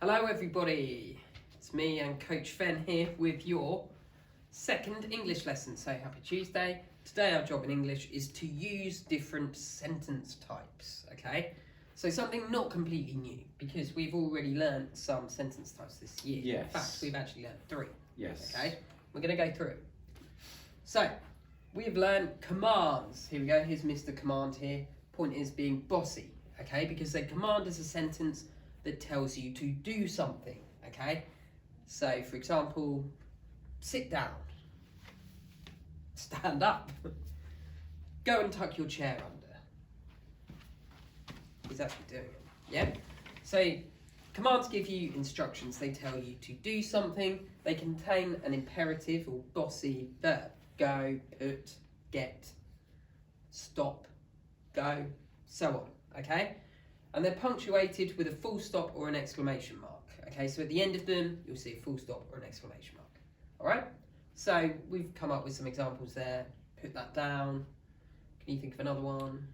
Hello everybody, it's me and Coach Fen here with your second English lesson. So happy Tuesday. Today our job in English is to use different sentence types, okay? So something not completely new because we've already learned some sentence types this year. Yes. In fact, we've actually learned 3. Yes. Okay, we're going to go through it. So, we've learned commands. Here we go, here's Mr. Command here. Point is being bossy, okay? Because a command is a sentence that tells you to do something, okay? So, for example, sit down, stand up, go and tuck your chair under. He's actually doing it, yeah? So, commands give you instructions. They tell you to do something. They contain an imperative or bossy verb. Go, put, get, stop, go, so on, okay? And they're punctuated with a full stop or an exclamation mark, okay? So at the end of them, you'll see a full stop or an exclamation mark, all right? So we've come up with some examples there. Put that down. Can you think of another one?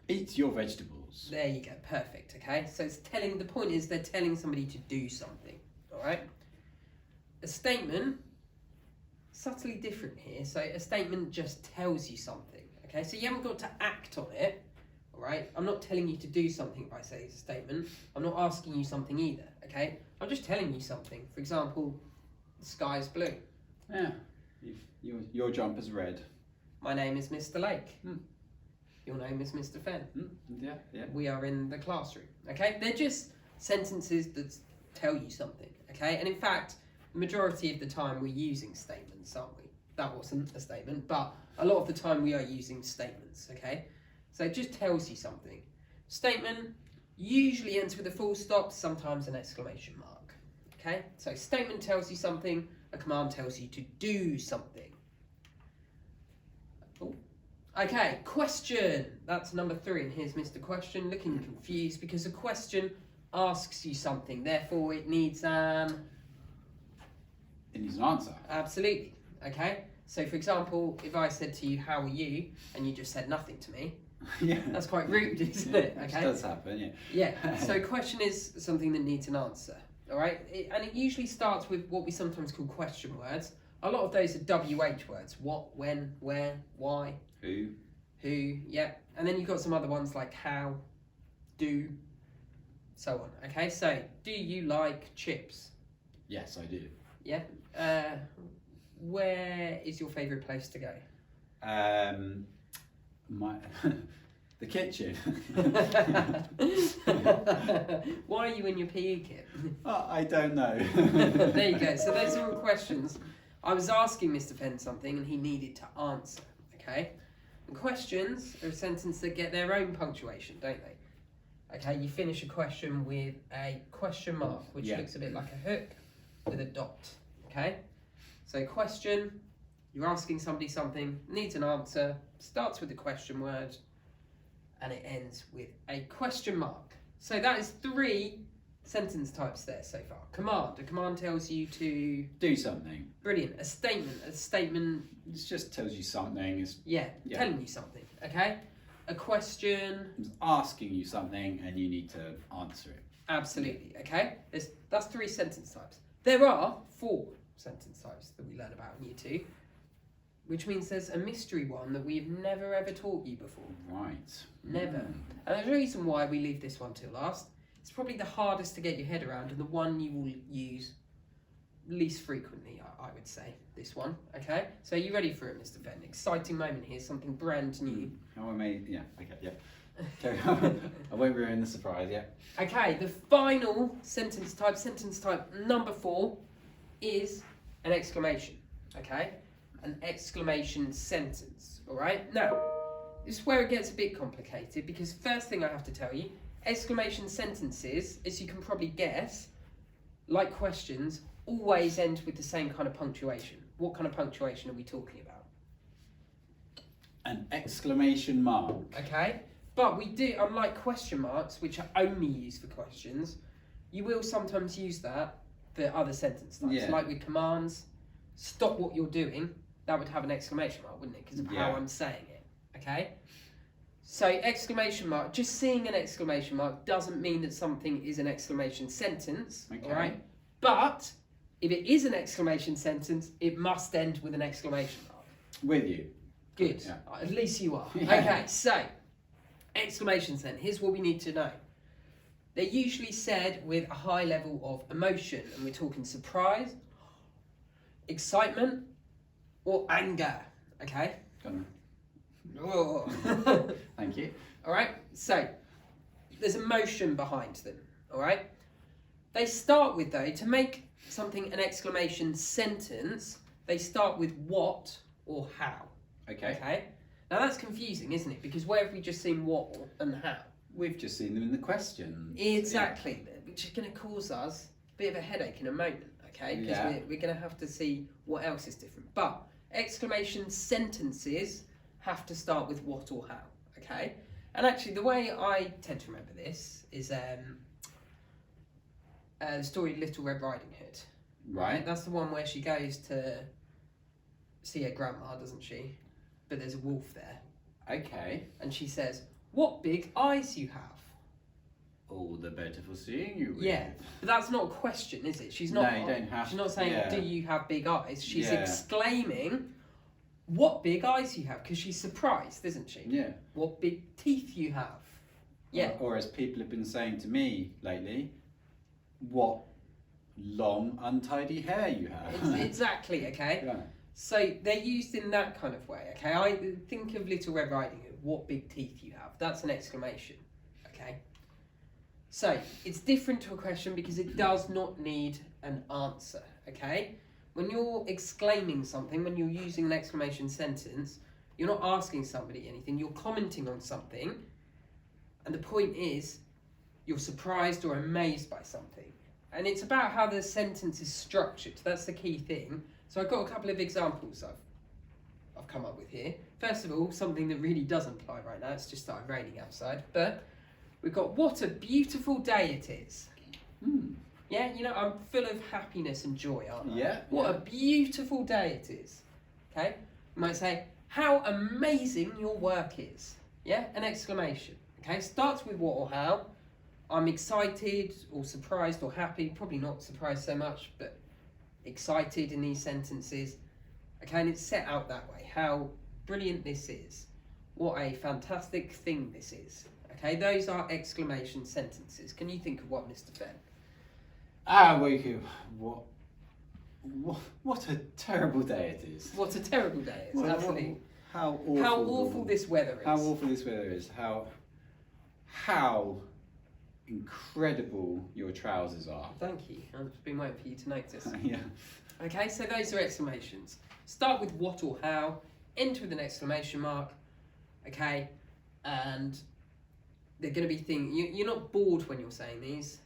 Eat your vegetables. There you go, perfect, okay? So it's telling, the point is they're telling somebody to do something, all right? A statement, subtly different here. So a statement just tells you something, okay? So you haven't got to act on it, all right? I'm not telling you to do something if I say it's a statement. I'm not asking you something either, okay? I'm just telling you something. For example, the sky is blue. Yeah. Your jumper's red. My name is Mr. Lake. Your name is Mr. Fen. Yeah, yeah. We are in the classroom, okay? They're just sentences that tell you something, okay? And in fact, the majority of the time we're using statements, aren't we? That wasn't a statement, but a lot of the time we are using statements, okay? So it just tells you something. Statement usually ends with a full stop, sometimes an exclamation mark, okay? So statement tells you something, a command tells you to do something. Oh. Okay, question. That's number 3, and here's Mr. Question, looking confused because a question asks you something, therefore it needs an... It needs an answer. Absolutely, okay? So for example, if I said to you, how are you? And you just said nothing to me, Yeah. that's quite rude, isn't it? Okay. Which does happen, yeah. Yeah, so question is something that needs an answer, all right? And it usually starts with what we sometimes call question words. A lot of those are WH words. What, when, where, why. Who, yeah. And then you've got some other ones like how, do, so on, okay? So, do you like chips? Yes, I do. Yeah. Where is your favourite place to go? The kitchen. Why are you in your PE kit? I don't know. There you go. So those are all questions. I was asking Mr. Penn something and he needed to answer, okay? And questions are a sentence that get their own punctuation, don't they? Okay, you finish a question with a question mark, which looks a bit like a hook with a dot, okay? So question, you're asking somebody something, needs an answer, starts with the question word, and it ends with a question mark. So that is 3 sentence types there so far. Command, a command tells you to... Do something. Brilliant. A statement It just tells you something. It's telling you something, okay? A question... It's asking you something and you need to answer it. Absolutely, okay? That's 3 sentence types. There are 4 sentence types that we learn about in Year 2, which means there's a mystery one that we've never ever taught you before. Right. Never. And there's a reason why we leave this one till last. It's probably the hardest to get your head around and the one you will use least frequently, I would say, this one, okay? So are you ready for it, Mr. Fenn? Exciting moment here, something brand new. How I made, yeah, okay, yeah. Carry on. I won't ruin the surprise, yeah. Okay, the final sentence type number 4, is an exclamation, okay? An exclamation sentence, all right? Now, this is where it gets a bit complicated because first thing I have to tell you, exclamation sentences, as you can probably guess, like questions, always end with the same kind of punctuation. What kind of punctuation are we talking about? An exclamation mark. Okay, but we do, unlike question marks, which are only used for questions, you will sometimes use that for other sentence types, like with commands. Stop what you're doing, that would have an exclamation mark, wouldn't it? Because of how I'm saying it, okay? So exclamation mark, just seeing an exclamation mark doesn't mean that something is an exclamation sentence, Okay. all right? But if it is an exclamation sentence, it must end with an exclamation mark. With you. Good. Yeah. At least you are. Yeah. Okay, so exclamations then. Here's what we need to know. They're usually said with a high level of emotion, and we're talking surprise, excitement, or anger. Okay? Go on. Oh. Thank you. All right, so there's emotion behind them. All right, they start with, though, to make something an exclamation sentence, they start with what or how. Okay. Okay, now that's confusing, isn't it? Because where have we just seen what and how? We've just seen them in the question. Exactly, which is going to cause us a bit of a headache in a moment. Okay, because Yeah. we're going to have to see what else is different. But exclamation sentences have to start with what or how. Okay, and actually the way I tend to remember this is the story Little Red Riding Hood. Right. That's the one where she goes to see her grandma, doesn't she? But there's a wolf there, Okay. and she says, "What big eyes you have!" All the better for seeing you. With. Yeah, but that's not a question, is it? She's not. No, you don't have. She's not saying, yeah. "Do you have big eyes?" She's Yeah. exclaiming, "What big eyes you have!" Because she's surprised, isn't she? Yeah. What big teeth you have. Yeah. Or as people have been saying to me lately, what long untidy hair you have. Exactly. Okay. Yeah. So they're used in that kind of way. Okay. I think of Little Red Riding Hood. What big teeth you have. That's an exclamation. Okay. So it's different to a question because it does not need an answer. Okay. When you're exclaiming something, when you're using an exclamation sentence, you're not asking somebody anything. You're commenting on something, and the point is, you're surprised or amazed by something. And it's about how the sentence is structured. That's the key thing. So I've got a couple of examples I've come up with here. First of all, something that really doesn't apply right now. It's just started raining outside. But we've got, what a beautiful day it is. Hmm. Yeah, you know, I'm full of happiness and joy, aren't I? Yeah. What a beautiful day it is. Okay? You might say, how amazing your work is. Yeah? An exclamation. Okay? Starts with what or how. I'm excited or surprised or happy. Probably not surprised so much, but excited in these sentences. Okay, and it's set out that way. How brilliant this is. What a fantastic thing this is. Okay, those are exclamation sentences. Can you think of one, Mr. Fenn? What a terrible day it is. What a terrible day it is. Absolutely. How awful. How awful this weather is. How awful this weather is. How incredible your trousers are. Thank you. I've been waiting for you to notice. Yeah. Okay, so those are exclamations. Start with what or how, end with an exclamation mark, okay, and they're going to be things, you're not bored when you're saying these,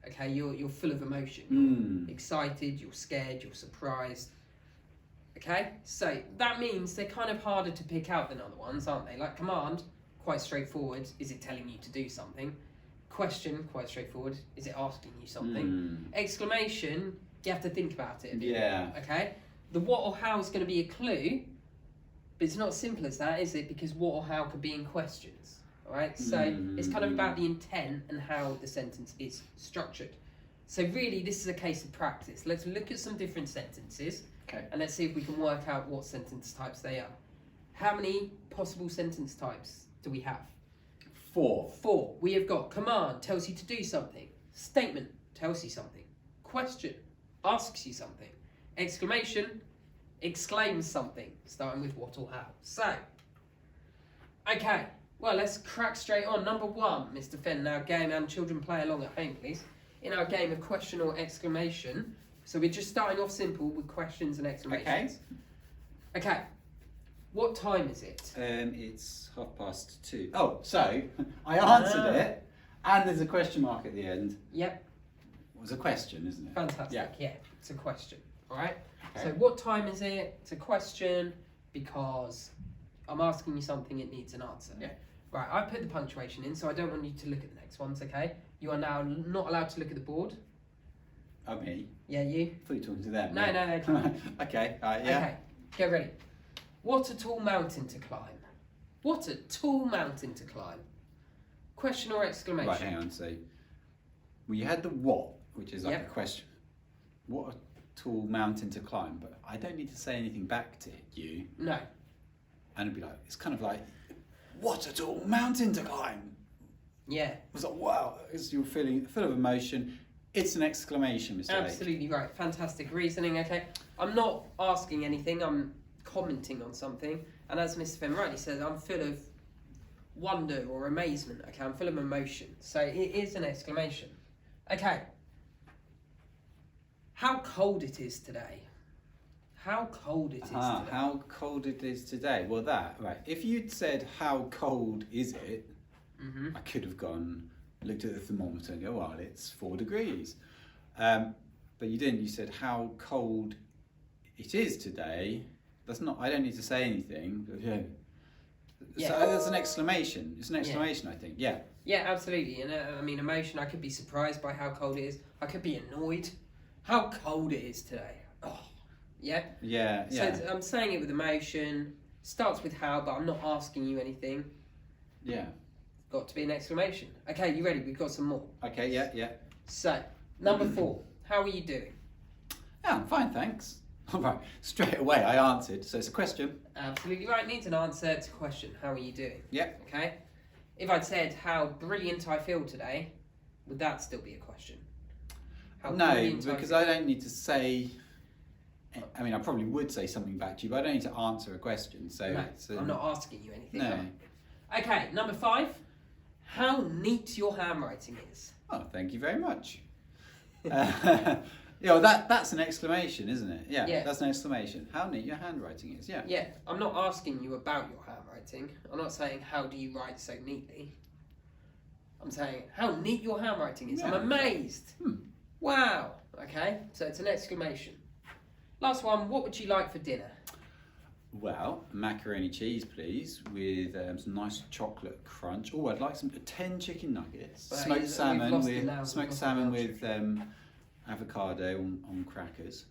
okay, you're full of emotion. You're excited, you're scared, you're surprised, okay, so that means they're kind of harder to pick out than other ones, aren't they? Like command, quite straightforward, is it telling you to do something? Question, quite straightforward, is it asking you something? Exclamation, you have to think about it a bit. Yeah. Okay? The what or how is going to be a clue, but it's not as simple as that, is it? Because what or how could be in questions. Alright? So it's kind of about the intent and how the sentence is structured. So really, this is a case of practice. Let's look at some different sentences. Okay. And let's see if we can work out what sentence types they are. How many possible sentence types do we have? 4. 4. We have got command, tells you to do something. Statement, tells you something. Question, asks you something. Exclamation, exclaims something, starting with what or how. So, okay, well, let's crack straight on. Number 1, Mr. Fenn, in our game, and children play along at home, please. In our game of question or exclamation, so we're just starting off simple with questions and exclamations. Okay, what time is it? It's 2:30. Oh, so I answered it, and there's a question mark at the end. Yep. It was a question, isn't it? Fantastic, yeah, it's a question, alright? Okay. So what time is it? It's a question because I'm asking you something, it needs an answer. Yeah. Right, I put the punctuation in, so I don't want you to look at the next ones, okay? You are now not allowed to look at the board. Oh, me? Yeah, you? I thought you were talking to them. No. Okay, yeah. Okay, get ready. What a tall mountain to climb. What a tall mountain to climb. Question or exclamation? Right, hang on. So, well, you had the what, which is like Yep. a question. What a tall mountain to climb, but I don't need to say anything back to you. No. And it'd be like, it's kind of like, what a tall mountain to climb. Yeah. It's like, wow, you're feeling full of emotion. It's an exclamation, Mr. Lake. Absolutely right. Fantastic reasoning. Okay. I'm not asking anything. I'm commenting on something. And as Mr. Fenn rightly says, I'm full of wonder or amazement. Okay. I'm full of emotion. So it is an exclamation. Okay. How cold it is today. How cold it is today. How cold it is today. Well, right. If you'd said, how cold is it? Mm-hmm. I could have looked at the thermometer and go, well, it's 4 degrees. But you didn't. You said, how cold it is today. I don't need to say anything. Yeah. So that's an exclamation. It's an exclamation, I think. Yeah. Yeah, absolutely. And I mean, emotion, I could be surprised by how cold it is. I could be annoyed. How cold it is today. Oh, yeah? Yeah. So I'm saying it with emotion. Starts with how, but I'm not asking you anything. Yeah. Got to be an exclamation. Okay, you ready? We've got some more. Okay, yeah. So, number 4. How are you doing? Yeah, I'm fine, thanks. All right, straight away I answered. So it's a question. Absolutely right. Needs an answer. It's a question. How are you doing? Yep. Okay. If I'd said how brilliant I feel today, would that still be a question? How No, brilliant because feel? I don't need to say. I mean, I probably would say something back to you, but I don't need to answer a question. So, No, it's, I'm not asking you anything. No. am I? Okay, number 5. How neat your handwriting is. Oh, thank you very much. That's an exclamation, isn't it? Yeah, that's an exclamation. How neat your handwriting is. Yeah. Yeah, I'm not asking you about your handwriting. I'm not saying how do you write so neatly. I'm saying how neat your handwriting is. Yeah. I'm amazed. Wow. Okay, so it's an exclamation. Last one. What would you like for dinner? Well, macaroni cheese, please, with some nice chocolate crunch. Oh, I'd like 10 chicken nuggets, Well, smoked we've salmon lost it now. with smoked salmon with avocado on crackers.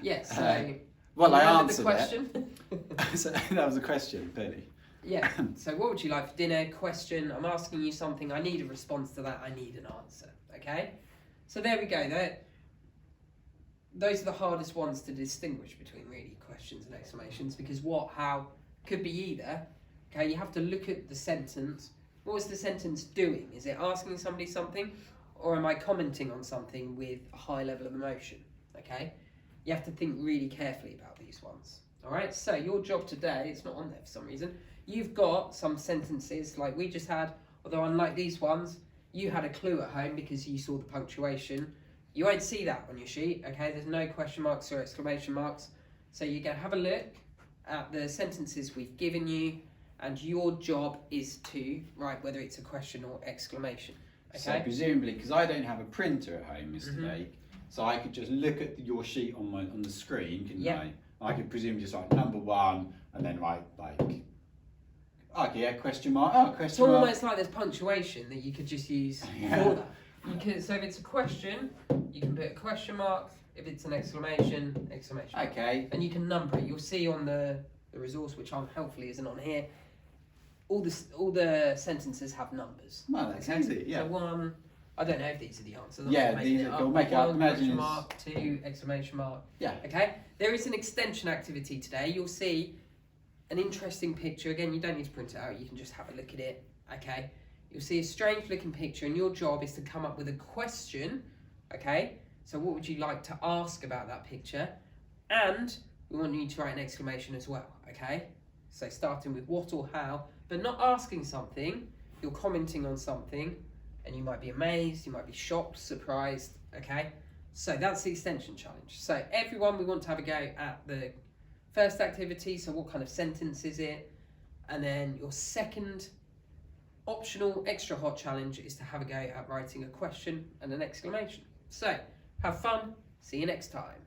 Yes. So. Well, I remember answered the question. So that was a question, clearly. Yeah. So what would you like for dinner? Question. I'm asking you something. I need a response to that. I need an answer. Okay. So there we go. Those are the hardest ones to distinguish between really questions and exclamations, because what, how could be either. Okay. You have to look at the sentence. What is the sentence doing? Is it asking somebody something, or am I commenting on something with a high level of emotion? Okay. You have to think really carefully about these ones. All right. So your job today, it's not on there for some reason. You've got some sentences like we just had, although unlike these ones, you had a clue at home because you saw the punctuation. You won't see that on your sheet, okay? There's no question marks or exclamation marks. So you're going to have a look at the sentences we've given you, and your job is to write whether it's a question or exclamation, okay? So presumably, because I don't have a printer at home, Mr. Lake, so I could just look at your sheet on the screen, couldn't I? I could presumably just write number 1 and then write question mark. Oh, question It's mark. almost like there's punctuation that you could just use for that. So if it's a question, you can put a question mark. If it's an exclamation, exclamation. Okay. And you can number it. You'll see on the resource, which helpfully isn't on here, all the sentences have numbers. Well, that's easy. Yeah. So 1, I don't know if these are the answers. You'll make it up. 1 Imagine question mark, 2 exclamation mark. Yeah. Okay. There is an extension activity today. You'll see an interesting picture. Again, you don't need to print it out. You can just have a look at it. Okay. You'll see a strange looking picture, and your job is to come up with a question. Okay. So what would you like to ask about that picture? And we want you to write an exclamation as well. Okay. So starting with what or how, but not asking something. You're commenting on something, and you might be amazed, you might be shocked, surprised. Okay. So that's the extension challenge. So everyone, we want to have a go at the first activity. So what kind of sentence is it? And then your second optional extra hot challenge is to have a go at writing a question and an exclamation. So have fun. See you next time.